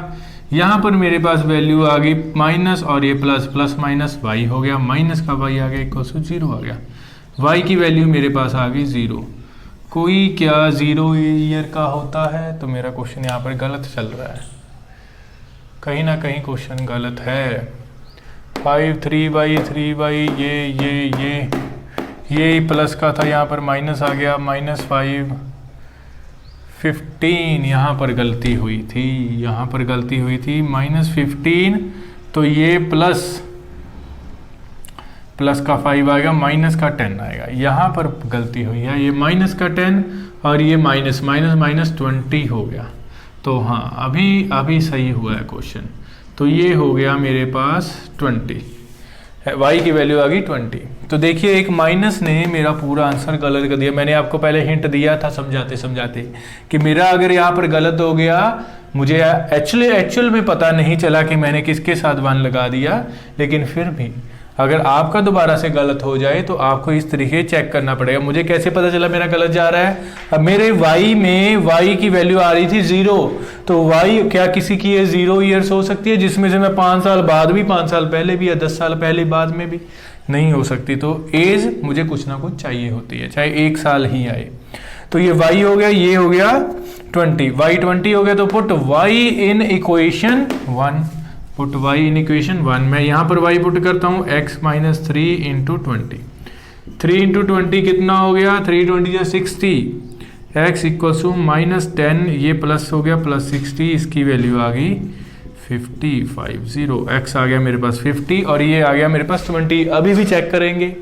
यहाँ पर मेरे पास वैल्यू आ गई माइनस और ये प्लस, प्लस माइनस y हो गया, माइनस का y आ गया इक्वल्स टू 0 आ गया। y की वैल्यू मेरे पास आ गई 0। कोई क्या 0 ईयर का होता है, तो मेरा क्वेश्चन यहाँ पर गलत चल रहा है, कहीं ना कहीं क्वेश्चन गलत है। 5 3y ये प्लस का था, यहाँ पर माइनस आ गया, माइनस 5 15 यहाँ पर गलती हुई थी, माइनस 15। तो ये प्लस का 5 आएगा, माइनस का 10 आएगा। यहाँ पर गलती हुई है, ये माइनस का 10 और ये माइनस 20 हो गया। तो हाँ अभी सही हुआ है क्वेश्चन। तो ये हो गया मेरे पास 20, y की वैल्यू आ गई 20। तो देखिए एक माइनस ने मेरा पूरा आंसर गलत कर दिया। मैंने आपको पहले हिंट दिया था समझाते कि मेरा अगर यहाँ पर गलत हो गया, मुझे एक्चुअल में पता नहीं चला कि मैंने किसके साथ 1 लगा दिया, लेकिन फिर भी अगर आपका दोबारा से गलत हो जाए तो आपको इस तरीके चेक करना पड़ेगा। मुझे कैसे पता चला मेरा गलत जा रहा है, अब मेरे y में y की वैल्यू आ रही थी 0, तो y क्या किसी की ये 0 ईयर्स हो सकती है जिसमें से मैं 5 साल बाद भी, 5 साल पहले भी या 10 साल पहले बाद में भी नहीं हो सकती। तो एज मुझे कुछ ना कुछ चाहिए होती है, चाहे 1 साल ही आए। तो ये y हो गया, ये हो गया 20, y 20 हो गया। तो पुट y इन इक्वेशन 1, पुट y इन इक्वेशन 1। मैं यहाँ पर y पुट करता हूँ, x माइनस 3 इंटू 20, 3 इंटू 20 कितना हो गया, 3 20 60, x इक्वल टू -10, ये प्लस हो गया +60, इसकी वैल्यू आ गई 50, x आ गया मेरे पास 50 और ये आ गया मेरे पास 20। अभी भी चेक करेंगे,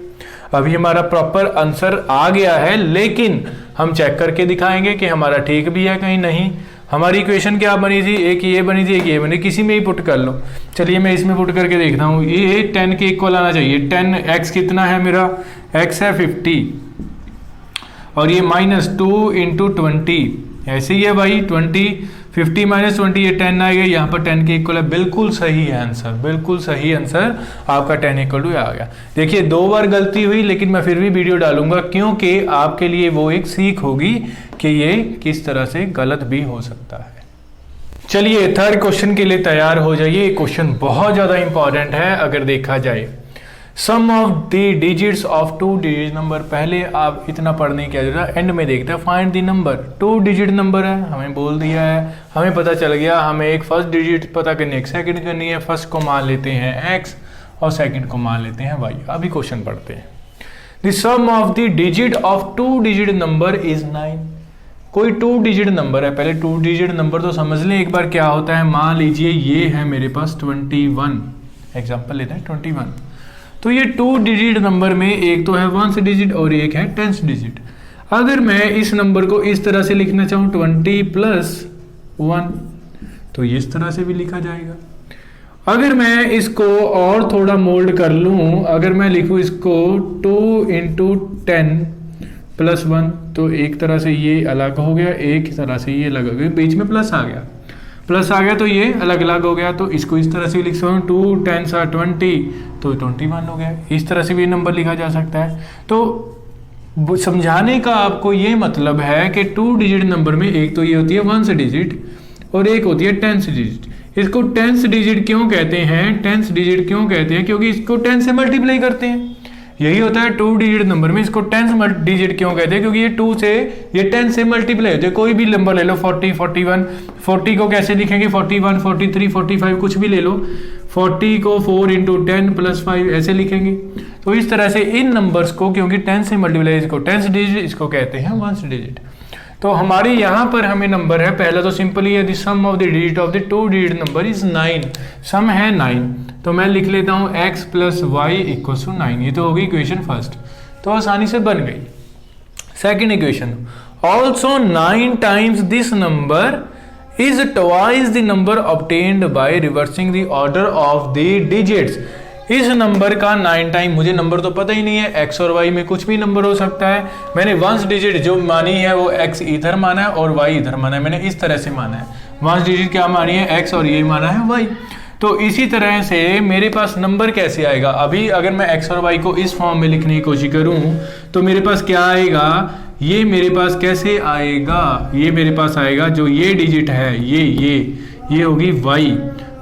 अभी हमारा प्रॉपर आंसर आ गया है, लेकिन हम चेक करके दिखाएंगे कि हमारा ठीक भी है कहीं नहीं। हमारी इक्वेशन क्या बनी थी, एक ये बनी थी, एक ये बनी, किसी में ही पुट कर लो। चलिए मैं इसमें पुट करके देखता हूँ, ये 10 के इक्वल आना चाहिए। 10 x कितना है मेरा, x है 50 और ये -2 इंटू 20 ऐसे ही है भाई, 50 माइनस 20 ये 10 आएगा, यहाँ पर 10 के इक्वल है। बिल्कुल सही है आंसर, बिल्कुल सही आंसर आपका 10 इक्वल टू आ गया। देखिए 2 बार गलती हुई, लेकिन मैं फिर भी वीडियो डालूंगा क्योंकि आपके लिए वो एक सीख होगी कि ये किस तरह से गलत भी हो सकता है। चलिए थर्ड क्वेश्चन के लिए तैयार हो जाइए। क्वेश्चन बहुत ज्यादा इंपॉर्टेंट है अगर देखा जाए। Sum of the digits of 2 digit number, पहले आप इतना पढ़ने की जरूरत, एंड में देखते हैं find the number. 2 digit number है, हमें बोल दिया है, हमें पता चल गया, हमें एक फर्स्ट डिजिट पता करनी है, एक सेकंड करनी है। फर्स्ट को मान लेते हैं x और सेकंड को मान लेते हैं y। अभी क्वेश्चन पढ़ते हैं। The sum of the digit of 2 digit number is 9। कोई 2 डिजिट नंबर है, पहले 2 डिजिट नंबर तो समझ लें एक बार क्या होता है। मान लीजिए ये है मेरे पास 21, एग्जाम्पल लेते हैं 21। तो ये 2 डिजिट नंबर में एक तो है 1th डिजिट और एक है 10th डिजिट। अगर मैं इस नंबर को इस तरह से लिखना चाहूँ 20 + 1, तो इस तरह से भी लिखा जाएगा। अगर मैं इसको और थोड़ा मोल्ड कर लूँ, अगर मैं लिखूँ इसको 2 इंटू 10 + 1, तो एक तरह से ये अलग हो गया, एक तरह से ये अलग हो गया, बीच में प्लस आ गया, तो ये अलग अलग हो गया। तो इसको इस तरह से लिख सकता हूँ 2 10 20, तो 21 हो गया। इस तरह से भी नंबर लिखा जा सकता है। तो समझाने का आपको ये मतलब है कि 2 डिजिट नंबर में एक तो ये होती है 1th डिजिट और एक होती है 10th डिजिट। इसको 10th डिजिट क्यों कहते हैं, 10th डिजिट क्यों कहते हैं, क्योंकि इसको 10 से मल्टीप्लाई करते हैं। यही होता है 2 डिजिट नंबर में। इसको 10th डिजिट क्यों कहते हैं, क्योंकि ये 2 से ये 10 से मल्टीप्लाई होते हैं। कोई भी नंबर ले लो, 40 41, 40 को कैसे लिखेंगे 41 43 45, कुछ भी ले लो। 40 को 4 इंटू 10 + 5 ऐसे लिखेंगे। तो इस तरह से इन नंबर्स को, क्योंकि 10 से मल्टीप्लाई, इसको 10th डिजिट, इसको कहते हैं 1st डिजिट। तो हमारे यहाँ पर हमें नंबर है, पहला तो सिंपल ही है, the sum of the digit of the 2 digit number is 9। Sum है 9, तो मैं लिख लेता हूँ x + y = 9। ये तो होगी इक्वेशन फर्स्ट, तो आसानी से बन गई। Second equation, also 9 times this number is twice the number obtained by reversing the order of the digits. इस नंबर का 9 टाइम, मुझे नंबर तो पता ही नहीं है, x और y में कुछ भी नंबर हो सकता है। मैंने 1st डिजिट जो मानी है वो x इधर माना है और y इधर माना है, मैंने इस तरह से माना है। 1st डिजिट क्या मानी है, x, और ये माना है y। तो इसी तरह से मेरे पास नंबर कैसे आएगा, अभी अगर मैं x और y को इस फॉर्म में लिखने की कोशिश करूं तो मेरे पास क्या आएगा, ये मेरे पास कैसे आएगा, ये मेरे पास आएगा जो ये डिजिट है, ये होगी y,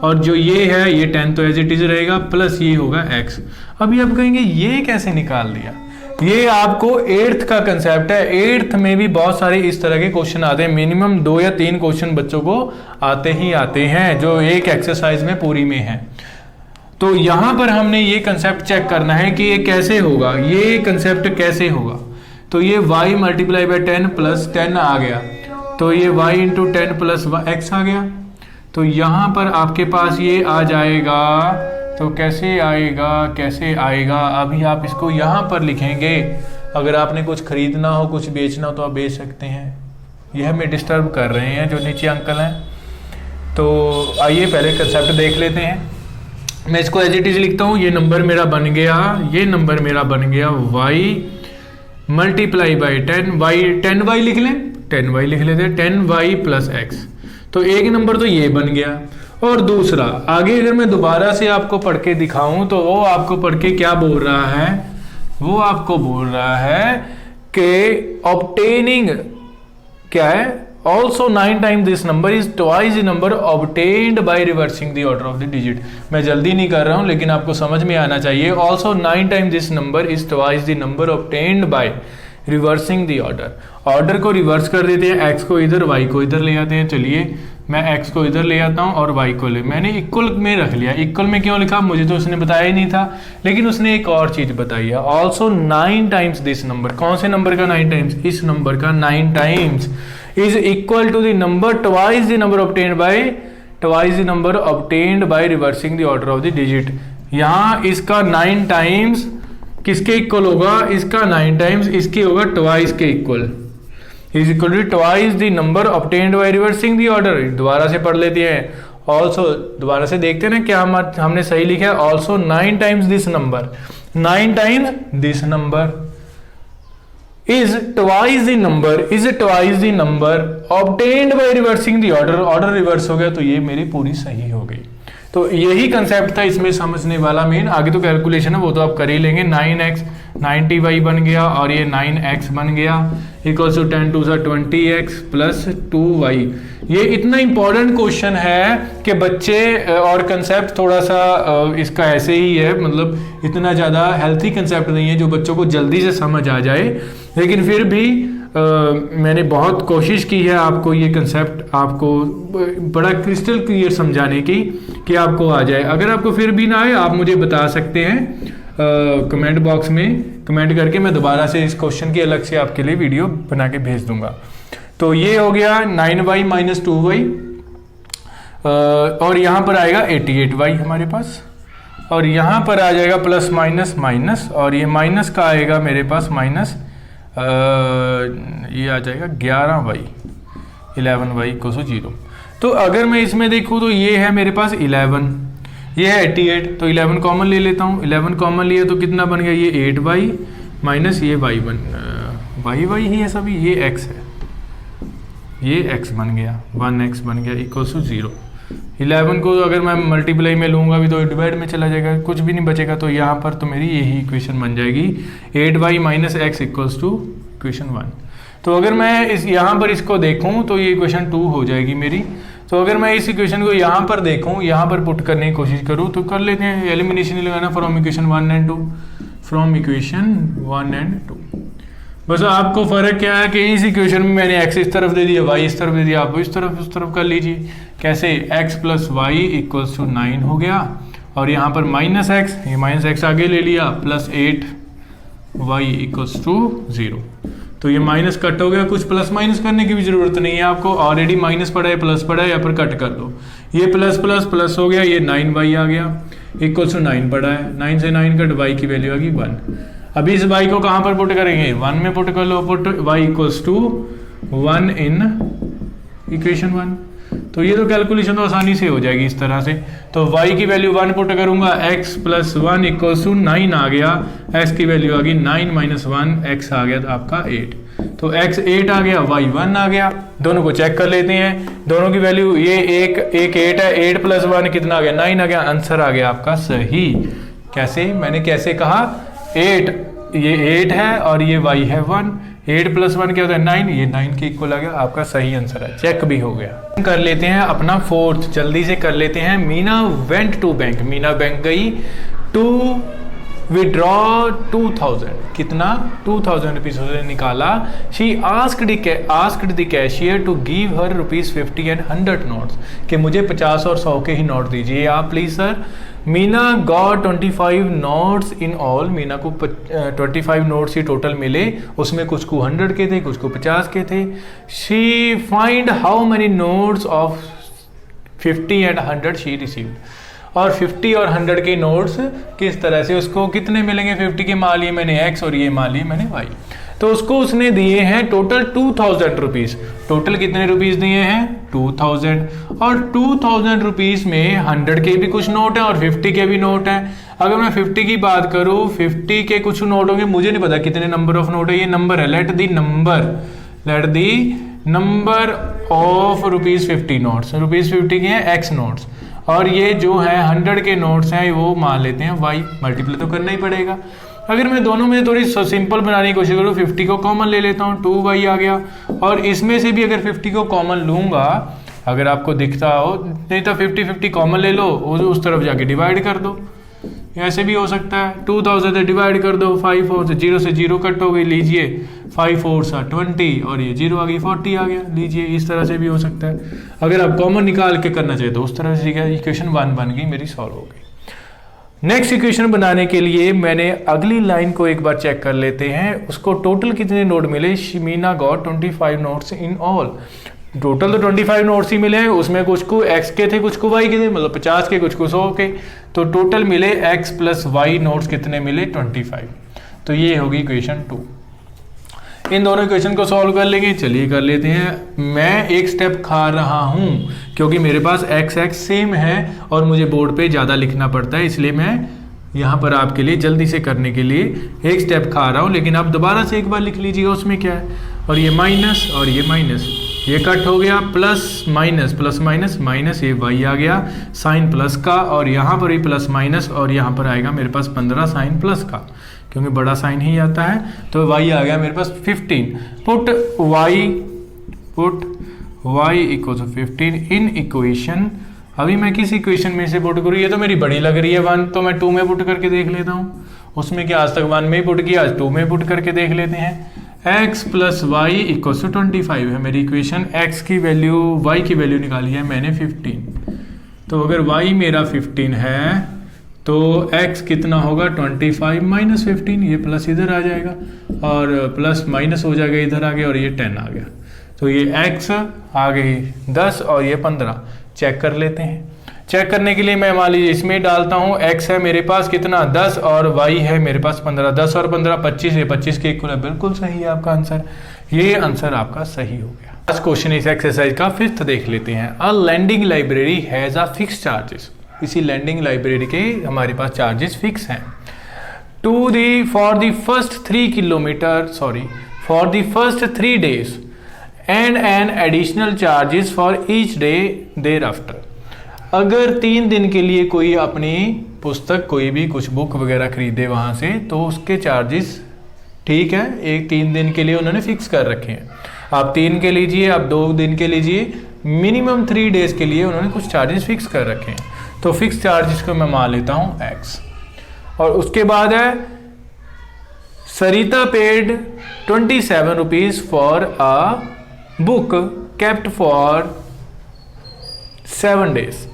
और जो ये है ये 10 तो एज इट इज रहेगा, प्लस ये होगा x। अभी आप कहेंगे ये कैसे निकाल दिया, ये आपको 8th का कंसेप्ट है। 8th में भी बहुत सारे इस तरह के क्वेश्चन आते हैं, मिनिमम 2 या 3 क्वेश्चन बच्चों को आते ही आते हैं जो एक एक्सरसाइज में पूरी में है। तो यहाँ पर हमने ये कंसेप्ट चेक करना है कि ये कैसे होगा, ये कंसेप्ट कैसे होगा। तो ये y × 10 + 10 आ गया, तो ये y × 10 + x आ गया। तो यहाँ पर आपके पास ये आ जाएगा, तो कैसे आएगा, अभी आप इसको यहाँ पर लिखेंगे। अगर आपने कुछ खरीदना हो, कुछ बेचना हो तो आप बेच सकते हैं। यह हमें डिस्टर्ब कर रहे हैं जो नीचे अंकल हैं। तो आइए पहले कंसेप्ट देख लेते हैं। मैं इसको एज इट इज लिखता हूँ, ये नंबर मेरा बन गया, y × 10, 10y लिख लें, 10y लिख लेते हैं, 10y + x। तो एक नंबर तो ये बन गया। और दूसरा, आगे अगर मैं दोबारा से आपको पढ़ के दिखाऊं तो वो आपको पढ़ के क्या बोल रहा है, वो आपको बोल रहा है कि ऑब्टेनिंग क्या है, also 9 times this number is twice the number obtained by reversing the order of the digit. मैं जल्दी नहीं कर रहा हूं लेकिन आपको समझ में आना चाहिए। Also 9 times this number is twice the number obtained by reversing the order. Order को रिवर्स कर देते हैं, x को इधर y को इधर ले आते हैं। चलिए मैं x को इधर ले आता हूँ और y को मैंने इक्वल में रख लिया। इक्वल में क्यों लिखा, मुझे तो उसने बताया ही नहीं था, लेकिन उसने एक और चीज़ बताई है, ऑल्सो 9 टाइम्स दिस नंबर। कौन से नंबर का 9 टाइम्स, इस नंबर का 9 times is equal to the number twice the number obtained by reversing the order of the digit. यहाँ इसका 9 टाइम्स किसके इक्वल होगा, इसका 9 टाइम्स इसके होगा ट्वाइस के equal, is equal to twice the number obtained by reversing the order. दोबारा से पढ़ लेते हैं, ऑल्सो दोबारा से देखते हैं ना क्या हमने सही लिखा है। Also 9 times this number, 9 times this number is twice the number obtained by reversing the order reverse हो गया तो ये मेरी पूरी सही हो गई। तो यही कंसेप्ट था इसमें समझने वाला मेन। आगे तो कैलकुलेशन है वो तो आप कर ही लेंगे। 9x 90y बन गया और ये 9x बन गया equals to 10 2 20x plus 2y। ये इतना इंपॉर्टेंट क्वेश्चन है कि बच्चे और कंसेप्ट थोड़ा सा इसका ऐसे ही है, मतलब इतना ज़्यादा हेल्थी कंसेप्ट नहीं है जो बच्चों को जल्दी से समझ आ जाए, लेकिन फिर भी मैंने बहुत कोशिश की है आपको ये कंसेप्ट आपको बड़ा क्रिस्टल क्लियर समझाने की कि आपको आ जाए। अगर आपको फिर भी ना आए आप मुझे बता सकते हैं कमेंट बॉक्स में, कमेंट करके मैं दोबारा से इस क्वेश्चन की अलग से आपके लिए वीडियो बना के भेज दूंगा। तो ये हो गया 9y माइनस 2y और यहाँ पर आएगा 88y हमारे पास, और यहाँ पर आ जाएगा प्लस माइनस माइनस, और ये माइनस का आएगा मेरे पास माइनस ये आ जाएगा 11y 11y इक्वल टू 0। तो अगर मैं इसमें देखूँ तो ये है मेरे पास 11, ये है 88, तो 11 कॉमन ले लेता हूँ। 11 कॉमन लिया तो कितना बन गया, ये 8y माइनस ये y ही है सभी, ये x है, ये x बन गया 1x बन गया इक्वल टू 0। 11 को अगर मैं मल्टीप्लाई में लूँगा भी तो डिवाइड में चला जाएगा, कुछ भी नहीं बचेगा, तो यहाँ पर तो मेरी यही इक्वेशन बन जाएगी 8y minus x equals to equation 1। तो अगर मैं इस यहाँ पर इसको देखूँ तो ये इक्वेशन 2 हो जाएगी मेरी। तो अगर मैं इस इक्वेशन को यहाँ पर देखूँ, यहाँ पर पुट करने की कोशिश करूँ तो कर लेते हैं, एलिमिनेशन ही लगाना from equation 1 and 2, from equation 1 and 2। बस आपको फ़र्क क्या है कि इस इक्वेशन में मैंने x इस तरफ दे दिया, y इस तरफ दे दिया, आप इस तरफ उस तरफ कर लीजिए। कैसे, x plus y equals to 9 हो गया, और यहाँ पर माइनस x, ये माइनस x आगे ले लिया, प्लस 8y इक्वल्स टू 0। तो ये माइनस कट हो गया, कुछ प्लस माइनस करने की भी ज़रूरत नहीं है आपको, ऑलरेडी माइनस पड़ा है प्लस पड़ा है, यहाँ पर कट कर दो, ये प्लस प्लस प्लस हो गया, ये 9y आ गया इक्वल्स टू 9 पड़ा है, 9 से 9 कट, y की वैल्यू आ गई 1। अभी इस y को कहाँ पर पुट करेंगे, 1 में पुट कर लो, put y equals to 1 in equation 1। तो ये तो कैलकुलेशन तो आसानी से हो जाएगी इस तरह से। तो y की वैल्यू 1 पुट करूंगा, x प्लस 1 इक्वल्स टू 9 आ गया, x की वैल्यू आ गई 9 माइनस 1, x आ गया तो आपका 8। तो x 8 आ गया, y 1 आ गया। दोनों को चेक कर लेते हैं, दोनों की वैल्यू, ये एक 8 है, 8 प्लस 1 कितना आ गया, 9 आ गया, आंसर आ गया आपका सही। कैसे, मैंने कैसे कहा, 8 ये 8 है और ये y है 1, 8 प्लस 1 क्या होता है 9, ये 9 के इक्वल आ गया, आपका सही आंसर है, चेक भी हो गया। कर लेते हैं अपना फोर्थ, जल्दी से कर लेते हैं। Meena went to bank, Meena bank गई टू विड्रॉ 2000, कितना 2000 रुपीज उसने निकाला। She asked the cashier to give her ₹50 and 100 notes, कि मुझे 50 और 100 के ही नोट दीजिए आप please sir. Meena got 25 notes in all, Meena को 25 नोट्स ही टोटल मिले, उसमें कुछ को 100 के थे, कुछ को 50 के थे। She find how many notes of 50 and 100 she received, और 50 और 100 के नोट्स किस तरह से उसको कितने मिलेंगे, 50 के मान लिए मैंने x और ये मान लिए मैंने y, तो उसको उसने दिए हैं टोटल 2000 रुपीज़। टोटल कितने रुपीज़ दिए हैं 2000, और 2000 रुपीज़ में 100 के भी कुछ नोट हैं और 50 के भी नोट हैं। अगर मैं 50 की बात करूं, 50 के कुछ नोट होंगे, मुझे नहीं पता कितने नंबर ऑफ नोट है, ये नंबर है, let the number of ₹50 notes, ₹50 के हैं x नोट्स, और ये जो है 100 के नोट्स हैं वो मान लेते हैं y, मल्टीप्लाई तो करना ही पड़ेगा। अगर मैं दोनों में थोड़ी सिंपल बनाने की कोशिश करूँ, 50 को कॉमन ले लेता हूँ, 2y आ गया, और इसमें से भी अगर 50 को कॉमन लूँगा, अगर आपको दिखता हो, नहीं तो 50 कॉमन ले लो, उस तरफ जाके डिवाइड कर दो, ऐसे भी हो सकता है 2000 से डिवाइड कर दो, 5 4 से 0 से 0 कट हो गई, लीजिए 5 4 सा 20 और ये 0 आ गई 40 आ गया, लीजिए इस तरह से भी हो सकता है। अगर आप कॉमन निकाल के करना चाहिए तो उस तरह से इक्वेशन 1 बन गई मेरी, सॉल्व हो गई। नेक्स्ट इक्वेशन बनाने के लिए मैंने अगली लाइन को एक बार चेक कर लेते हैं, उसको टोटल कितने नोट मिले। Shamina got 25 notes in all. Total तो 25 नोट्स ही मिले हैं, उसमें कुछ को x के थे कुछ को y के थे, मतलब 50 के कुछ को 100 के, तो टोटल मिले x प्लस y नोट्स कितने मिले 25। तो ये होगी इक्वेशन 2। इन दोनों इक्वेशन को सॉल्व कर लेंगे, चलिए कर लेते हैं। मैं एक स्टेप खा रहा हूं क्योंकि मेरे पास x सेम है और मुझे बोर्ड पे ज़्यादा लिखना पड़ता है, इसलिए मैं यहाँ पर आपके लिए जल्दी से करने के लिए एक स्टेप खा रहा हूँ। लेकिन आप दोबारा से एक बार लिख लीजिएगा उसमें क्या है, और ये माइनस और ये माइनस, ये कट हो गया, प्लस माइनस माइनस, ये y आ गया साइन प्लस का, और यहाँ पर भी प्लस माइनस, और यहाँ पर आएगा मेरे पास 15 साइन प्लस का, क्योंकि बड़ा साइन ही आता है, तो y आ गया मेरे पास 15। Put y equal to 15 in equation. अभी मैं किस इक्वेशन में से पुट करूँ, ये तो मेरी बड़ी लग रही है 1, तो मैं 2 में पुट करके देख लेता हूँ। उसमें क्या आज तक 1 में ही पुट किया, आज 2 में पुट करके देख लेते हैं। x plus y equal to 25 है मेरी इक्वेशन। x की वैल्यू, y की वैल्यू निकाली है मैंने 15। तो अगर y मेरा 15 है तो x कितना होगा 25 माइनस 15, ये प्लस इधर आ जाएगा और प्लस माइनस हो जाएगा इधर आगे, और ये 10 आ गया। तो ये x आ गई 10 और ये 15। चेक कर लेते हैं। चेक करने के लिए मैं मान लीजिए इसमें डालता हूँ, x है मेरे पास कितना 10 और y है मेरे पास 15, 10 और 15 25 है, 25 के इक्वल है। बिल्कुल सही है आपका आंसर, ये आंसर आपका सही हो गया। आज क्वेश्चन इस एक्सरसाइज का 5th देख लेते हैं। A lending library has a fix charges. इसी लैंडिंग लाइब्रेरी के हमारे पास चार्जेस फिक्स हैं। For the first 3 days and an additional charges for each day thereafter. अगर 3 दिन के लिए कोई अपनी पुस्तक, कोई भी कुछ बुक वगैरह खरीदे वहाँ से, तो उसके चार्जेस ठीक है, एक 3 दिन के लिए उन्होंने फिक्स कर रखे हैं। आप 3 के लीजिए, आप 2 दिन के लीजिए, मिनिमम 3 डेज के लिए उन्होंने कुछ चार्जेस फिक्स कर रखे हैं। तो फिक्स चार्जेस को मैं मान लेता हूँ x। और उसके बाद है Sarita paid 27 rupees for a book kept for 7 days.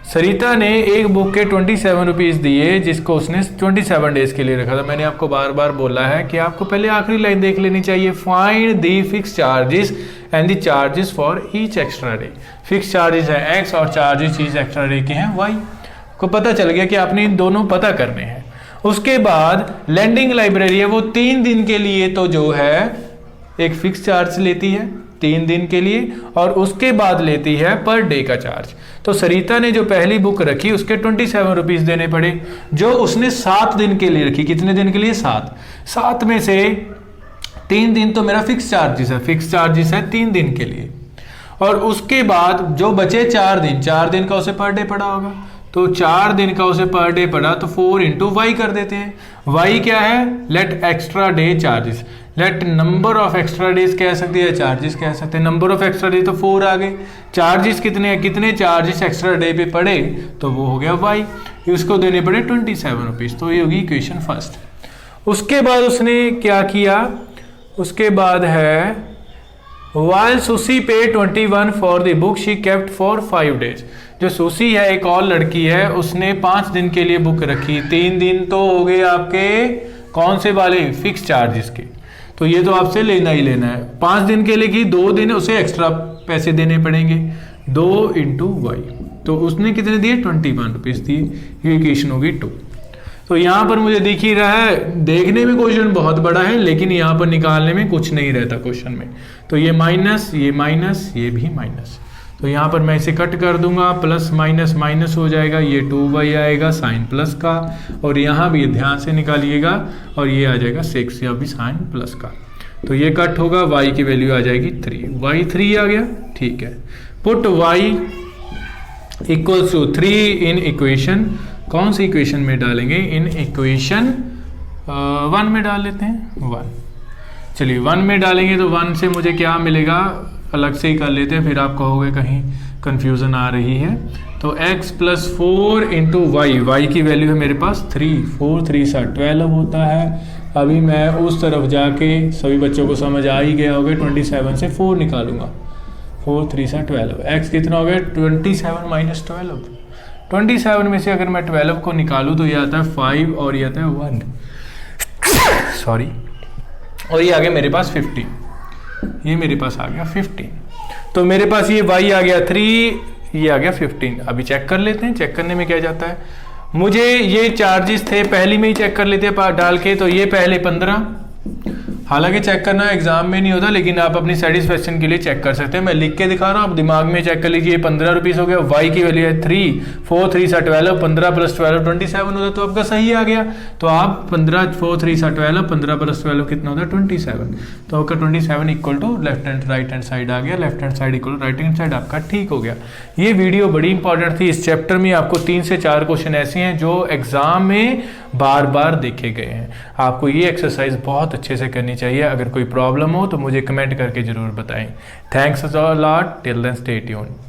Sarita ने एक बुक के 27 रुपीज दिए जिसको उसने 27 डेज के लिए रखा था। मैंने आपको बार बार बोला है कि आपको पहले आखिरी लाइन देख लेनी चाहिए। Find the fix charges and the charges for each extra day. Fix charges है x और चार्जेस ईच एक्स्ट्रा डे के हैं y। को पता चल गया कि आपने इन दोनों पता करने हैं। उसके बाद लैंडिंग लाइब्रेरी है, वो 3 दिन के लिए तो जो है एक फिक्स चार्ज लेती है 3 दिन के लिए, और उसके बाद लेती है पर डे का चार्ज। तो सरिता ने जो पहली बुक रखी उसके 27 रुपीज देने पड़े, जो उसने 7 दिन के लिए रखी। कितने दिन के लिए? 7 में से 3 दिन तो मेरा फिक्स चार्जेस है, फिक्स चार्जेस है 3 दिन के लिए। और उसके बाद जो बचे 4 दिन का उसे पर डे पड़ा होगा, तो 4 दिन का उसे पर डे पड़ा, तो 4 इंटू वाई कर देते हैं। वाई क्या है? Let extra day charges, let number of extra days कह सकते हैं, चार्जेस कह सकते हैं। नंबर ऑफ एक्स्ट्रा डे तो 4 आ गए, चार्जेस कितने हैं, कितने चार्जेस एक्स्ट्रा डे पे पड़े, तो वो हो गया वाई। उसको देने पड़े 27 रुपीज। तो ये होगी इक्वेशन फर्स्ट। उसके बाद उसने क्या किया, उसके बाद है while सुसी पे 21 for the book she kept for 5 days. जो सुसी है एक और लड़की है, उसने 5 दिन के लिए बुक रखी। 3 दिन तो हो गए आपके कौन से वाले? फिक्स चार्जेस के। तो ये तो आपसे लेना ही लेना है। 5 दिन के लिए की, 2 दिन उसे एक्स्ट्रा पैसे देने पड़ेंगे, 2 इंटू वाई। तो उसने कितने दिए? 21 रुपीज दिए। ये इक्वेशन होगी 2। तो यहाँ पर मुझे दिख ही रहा है, देखने में क्वेश्चन बहुत बड़ा है लेकिन यहाँ पर निकालने में कुछ नहीं रहता क्वेश्चन में। तो ये माइनस, ये माइनस, ये भी माइनस। तो यहाँ पर मैं इसे कट कर दूंगा, प्लस माइनस माइनस हो जाएगा, ये 2y आएगा साइन प्लस का, और यहाँ भी ध्यान से निकालिएगा, और ये आ जाएगा 6, या भी साइन प्लस का। तो ये कट होगा, y की वैल्यू आ जाएगी 3, y 3 आ गया। ठीक है, put y equals to 3 in equation. कौन सी इक्वेशन में डालेंगे? इन इक्वेशन 1 में डाल लेते हैं। 1, चलिए 1 में डालेंगे तो 1 से मुझे क्या मिलेगा? अलग से ही कर लेते हैं, फिर आप कहोगे कहीं कन्फ्यूज़न आ रही है। तो x + 4 इंटू वाई की वैल्यू है मेरे पास 3, 4 3 सा 12 होता है। अभी मैं उस तरफ जाके सभी बच्चों को समझ आ ही गया होगा, 27 से 4 निकालूंगा, 4 3 सा 12, x कितना हो गया 27 माइनस 12। 27 में से अगर मैं 12 को निकालूँ तो ये आता है 5 और ये आता है 1 सॉरी, और ये आ गया मेरे पास 15, ये मेरे पास आ गया 15। तो मेरे पास ये y आ गया 3, ये आ गया 15। अभी चेक कर लेते हैं, चेक करने में क्या जाता है। मुझे ये चार्जेस थे पहले में ही चेक कर लेते हैं डाल के, तो ये पहले 15, हालांकि चेक करना एग्जाम में नहीं होता लेकिन आप अपनी सेटिस्फेक्शन के लिए चेक कर सकते हैं, मैं लिख के दिखा रहा हूँ, आप दिमाग में चेक कर लीजिए। 15 रुपीज़ हो गया, y की वैल्यू है 3, 4 3 सा 12, 15 + 12 27 होता, तो आपका सही आ गया। तो आप 15 4 3 सा 12, 15 + 12 कितना होता है 27, तो आपका 27 equal to left hand right hand side आ गया, left hand side equal to right hand side आपका ठीक हो गया। ये वीडियो बड़ी इंपॉर्टेंट थी, इस चैप्टर में आपको 3 से 4 क्वेश्चन ऐसे हैं जो एग्जाम में बार बार देखे गए हैं। आपको ये एक्सरसाइज बहुत अच्छे से करनी चाहिए। अगर कोई प्रॉब्लम हो तो मुझे कमेंट करके ज़रूर बताएं। Thanks a lot, till then stay tuned.